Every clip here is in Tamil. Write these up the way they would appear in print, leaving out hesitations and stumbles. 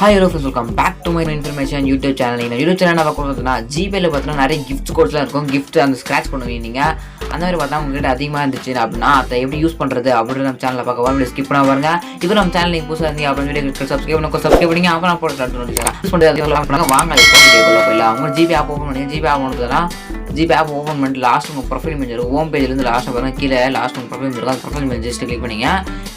Hi hello friends, welcome back to my information YouTube channel. இந்த யூடியூப் சேனல் நான் பார்க்கணும்னா ஜிபேல பார்த்தீங்கன்னா நிறைய கிஃப்ட்ஸ் கோட்ஸ்லாம் இருக்கும். கிஃப்ட் அந்த ஸ்க்ராட்ச் பண்ணுவீங்க நீங்கள். அந்த மாதிரி பார்த்தா உங்ககிட்ட அதிகமாக இருந்துச்சு அப்படின்னா அதை எப்படி யூஸ் பண்ணுறது அப்படின்னு நம்ம சேனலில் பார்க்க வீடியோ ஸ்கிப் பண்ண பாருங்க. இப்போ நம்ம சேனல் நீங்கள் புதுசாக இருந்தீங்க அப்படின்னு சப்ஸ்கிரைப் பண்ணிங்க. அப்போ நான் போட்டு யூஸ் பண்ணுறது வாங்க போயிடலாம். அவங்க ஜிபே ஆப் ஓப்பன் பண்ணி ஜிபே ஆப் பண்ணுறதுனா ஜிபே ஆப் ஓப்பன் பண்ணிட்டு லாஸ்ட் உங்கள் ப்ரொஃபைல் இமேஜ் இருக்கும். ஹோம் பேஜ்லேருந்து லாஸ்ட் பாருங்கள், கீழே லாஸ்ட் உங்கள் ப்ரொஃபைல் இமேஜ் இருக்கும். அந்த ப்ரொஃபைல் இமேஜ் ஜஸ்ட் கிளிக் பண்ணிங்க.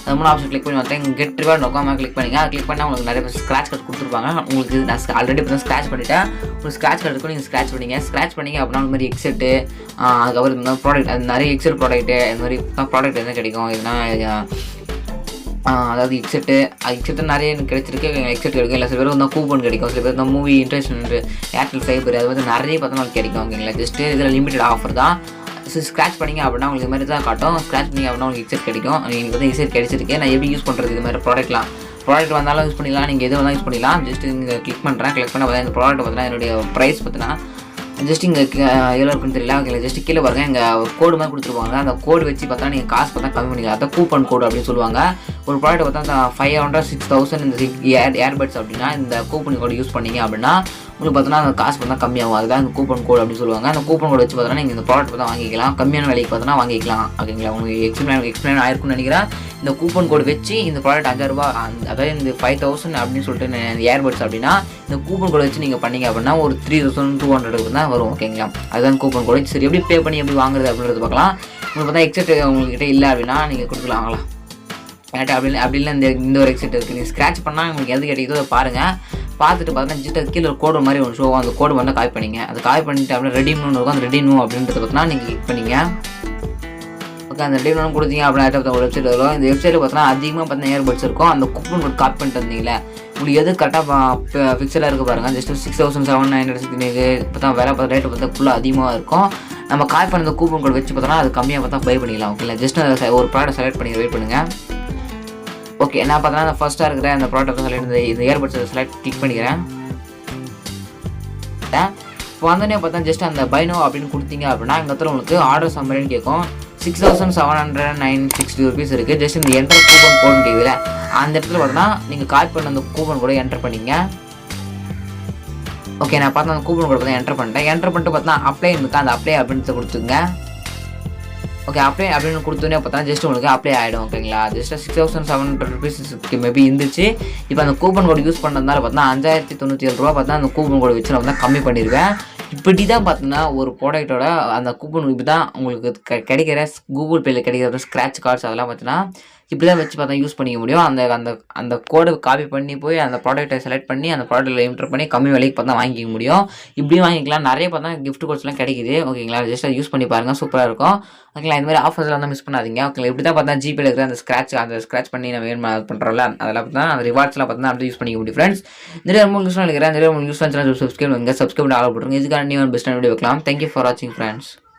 அது மூணு ஆப்ஷன் கிளிக் பண்ணி பார்த்தா கெட் ரிவார்ட் நோக்காம கிளிக் பண்ணிங்க. கிளிக் பண்ணால் உங்களுக்கு நிறைய ஸ்க்ராட்ச் கார்டு கொடுத்துருப்பாங்க. உங்களுக்கு நான் ஆல்ரெடி இப்போ ஸ்க்ராட்ச் பண்ணிவிட்டேன். உங்களுக்கு ஸ்க்ராட்ச் கார்டு இருக்கும், நீங்கள் ஸ்க்ராட்ச் பண்ணிங்க அப்படின்னா அந்த மாதிரி எக்ஸெட்டு, அதுக்கப்புறம் இந்த ப்ராடக்ட், அது நிறைய எக்ஸெட் ப்ராடக்ட்டு, இந்த மாதிரி ப்ராடக்ட் எதுவும் கிடைக்கும். இதுனா அதாவது எக்ஸெட்டு நிறைய எனக்கு கிடைச்சிருக்கு. எக்ஸெட் கிடைக்கும். இல்லை சில பேர் வந்து கூப்பன் கிடைக்கும். சில பேர் இந்த மூவி இன்ட்ரெஸ்ட் ஏர்டெல் ஃபைபர் அது வந்து நிறைய பார்த்தா கிடைக்கும். ஓகேங்களா, ஜஸ்ட்டு இதில் லிமிட்டட் ஆஃபர் தான். ஸ்க்ராட்ச் பண்ணிங்க அப்படின்னா உங்களுக்கு இது மாதிரி தான் காட்டும். ஸ்க்ராட்ச் பண்ணிங்க அப்படின்னா உங்களுக்கு எக்ஸெட் கிடைக்கும். எனக்கு வந்து எக்ஸெட் கிடைச்சிருக்கு. நான் எப்படி யூஸ் பண்ணுறது இது மாதிரி ப்ராடக்ட் வந்தாலும் யூஸ் பண்ணிக்கலாம். நீங்கள் எது வந்தாலும் யூஸ் பண்ணிக்கலாம். ஜஸ்ட் இங்கே கிளிக் பண்ண பார்த்தா இந்த ப்ராடக்ட் பார்த்தீங்கன்னா என்னுடைய ப்ரைஸ் பார்த்தீங்கன்னா ஜஸ்ட் இங்கே எவ்வளோ இருக்குன்னு தெரியல. ஓகே, ஜஸ்ட் கீழே பாருங்கள், இங்கே கோடு மாதிரி கொடுத்துருவாங்க. அந்த கோடு வச்சு பார்த்தா நீங்கள் காசு பார்த்தா கம்மி பண்ணிக்கலாம். அதான் கூப்பன் கோடு அப்படின்னு சொல்லுவாங்க. ஒரு ப்ராடக்ட் பார்த்தா 500 6,000 இந்த ஏர்பட்ஸ் அப்படின்னா இந்த கூப்பன் கோடு யூஸ் பண்ணிங்க அப்படின்னா உங்களுக்கு பார்த்தோன்னா அந்த காசு பார்த்தா கம்மியாகும். அதுதான் அந்த கூப்பன் கோடு அப்படின்னு சொல்லுவாங்க. அந்த கூப்பன் கோடு வச்சு பார்த்தோன்னா நீங்கள் இந்த ப்ராடக்ட் பார்த்தா வாங்கிக்கலாம். கம்மியான விலைக்கு பார்த்தோன்னா வாங்கிக்கலாம். ஓகேங்களா, உங்களுக்கு எக்ஸ்பிளைன் ஆயிருக்குன்னு நினைக்கிறேன். இந்த கூப்பன் கோடு வச்சு இந்த ப்ராடக்ட் 5,000 ரூபா, அதாவது இந்த 5,000 அப்படின்னு சொல்லிட்டு ஏர்பட்ஸ் அப்படின்னா இந்த கூப்பன் கோடு வச்சு நீங்கள் பண்ணிங்க அப்படின்னா ஒரு 3,200 தான் வரும். ஓகேங்களா, அதுதான் கூப்பன் கோடு. சரி, எப்படி பே பண்ணி எப்படி வாங்குறது அப்படின்றது பார்க்கலாம். உங்களுக்கு பார்த்தா எக்ஸெட் உங்கள்கிட்ட இல்லை அப்படின்னா நீங்கள் கொடுத்துக்கலாங்களா அப்படி இல்லை. இந்த ஒரு எக்ஸெட் இருக்குது. நீங்கள் ஸ்க்ராட்ச் பண்ணால் உங்களுக்கு எது கிடைக்குதோ அதை பாருங்கள். பார்த்துட்டு பார்த்தீங்கன்னா ஜஸ்ட் கீழே ஒரு கோடு மாதிரி ஒன்று ஷோ, அந்த கோடு வந்து காப்பி பண்ணிங்க. அது காப்பி பண்ணிட்டு அப்படியே ரெடீம்னு இருக்கும். அந்த ரெடீம் அப்படின்றத பார்த்தீங்கன்னா நீங்கள் கிளிக் பண்ணிங்க. ஓகே, அந்த ரெடீம் கொடுத்தீங்க அப்படின்னா ஒரு வெப்சைட் வரும். இந்த வெப்சைட்டில் பார்த்தீங்கன்னா அதிகமாக பார்த்தீங்கன்னா ஏர்பட்ஸ் இருக்கும். அந்த கூப்பன் கோட் காப்பி பண்ணிட்டு வந்தீங்களே, உங்களுக்கு எது கரெக்டாக ஃபிக்ஸடாக இருக்குது பாருங்கள். ஜஸ்ட் 6,760 பார்த்தா வேலை பார்த்த ரேட்டு பார்த்தா ஃபுல்லாக அதிகமாக இருக்கும். நம்ம காப்பி பண்ண கூப்பன் கோட் வச்சு பார்த்தோன்னா அது கம்மியாக பார்த்தா பை பண்ணிக்கலாம். ஓகேங்களா, ஜஸ்ட் ஒரு ப்ராடக்ட் செலக்ட் பண்ணி வெயிட் பண்ணுங்கள். ஓகே, நான் பார்த்தோன்னா அந்த ஃபஸ்ட்டாக இருக்கிற அந்த ப்ராடக்ட் செலக்ட் இந்த ஏர்பட்ஸை செலக்ட் கிளிக் பண்ணிக்கிறேன். இப்போ வந்தோடனே பார்த்தா ஜஸ்ட் அந்த பைனோ அப்படின்னு கொடுத்தீங்க அப்படின்னா இந்த இடத்துல உங்களுக்கு ஆர்டர் சம்மரின்னு கேட்கும். 6,760 rupees இருக்குது. ஜஸ்ட் இந்த என்டர் கூப்பன் கோடு கேட்குதுல, அந்த இடத்துல பார்த்தோன்னா நீங்கள் காப்பி பண்ண அந்த கூப்பன் கோடை என்டர் பண்ணிங்க. ஓகே, நான் பார்த்தா அந்த கூப்பன் கோடை பார்த்தா என்டர் பண்ணிட்டு பார்த்தா அப்ளை இருக்கா, அந்த அப்ளை அப்படின்னு கொடுத்துங்க. ஓகே, அப்ளை அப்படின்னு கொடுத்தோன்னே பார்த்தா ஜஸ்ட் உங்களுக்கு அப்ளை ஆகிடும். ஓகேங்களா, ஜஸ்ட் 6,700 rupees மேபி இருந்துச்சு. இப்போ அந்த கூப்பன் கோடு யூஸ் பண்ணுறதுனால பார்த்தா 5,097 ரூபா பார்த்தா அந்த கூப்பன் கோடு வச்சு நான் தான் கம்மி பண்ணிடுவேன். இப்படி தான் பார்த்தீங்கன்னா ஒரு ப்ராடக்டோட அந்த கூப்பன் இப்படி தான் உங்களுக்கு கிடைக்கிற கூகுள் பேயில் கிடைக்கிற ஸ்க்ராட்ச் கார்ட்ஸ் அதெல்லாம் பார்த்தீங்கன்னா இப்படி தான் வச்சு பார்த்தா யூஸ் பண்ணிக்க முடியும். அந்த கோடை காப்பி பண்ணி போய் அந்த ப்ராடக்ட்டை செலக்ட் பண்ணி அந்த ப்ராடக்ட்டில் என்டர் பண்ணி கம்மி விலைக்கு பார்த்தா வாங்கிக்க முடியும். இப்படியும் வாங்கிக்கலாம். நிறைய பார்த்தா கிஃப்ட் கோட்ஸ்லாம் கிடைக்குது. ஓகேங்களா, ஜஸ்ட் அதை யூஸ் பண்ணி பாருங்கள், சூப்பராக இருக்கும். ஓகேங்களா, இந்த மாதிரி ஆஃபர்ஸ்லாம் வந்து மிஸ் பண்ணாதீங்க. ஓகேங்களா, இப்படி தான் பார்த்தா ஜிபேல இருக்கிற அந்த ஸ்க்ராட்ச் பண்ணி நம்ம வேணும் பண்ணுறோம்ல, அதெல்லாம் பார்த்தா அந்த ரிவார்ட்ஸ்லாம் பார்த்தா அப்படி யூஸ் பண்ணிக்க முடியும். ஃப்ரெண்ட்ஸ், நிறைய உங்களுக்கு யூஸ் பண்ணிக்கிறேன். நிறைய உங்களுக்கு யூஸ் பண்ணி சப்ஸ்கிரைப் பண்ணுங்கள். சப்ஸ்கிரைப் ஆக போட்டுருங்க. இதுக்கான நியூ பெஸ்ட்டான வீடியோ வைக்கலாம். தேங்க்யூ ஃபார் வாட்சிங் ஃப்ரெண்ட்ஸ்.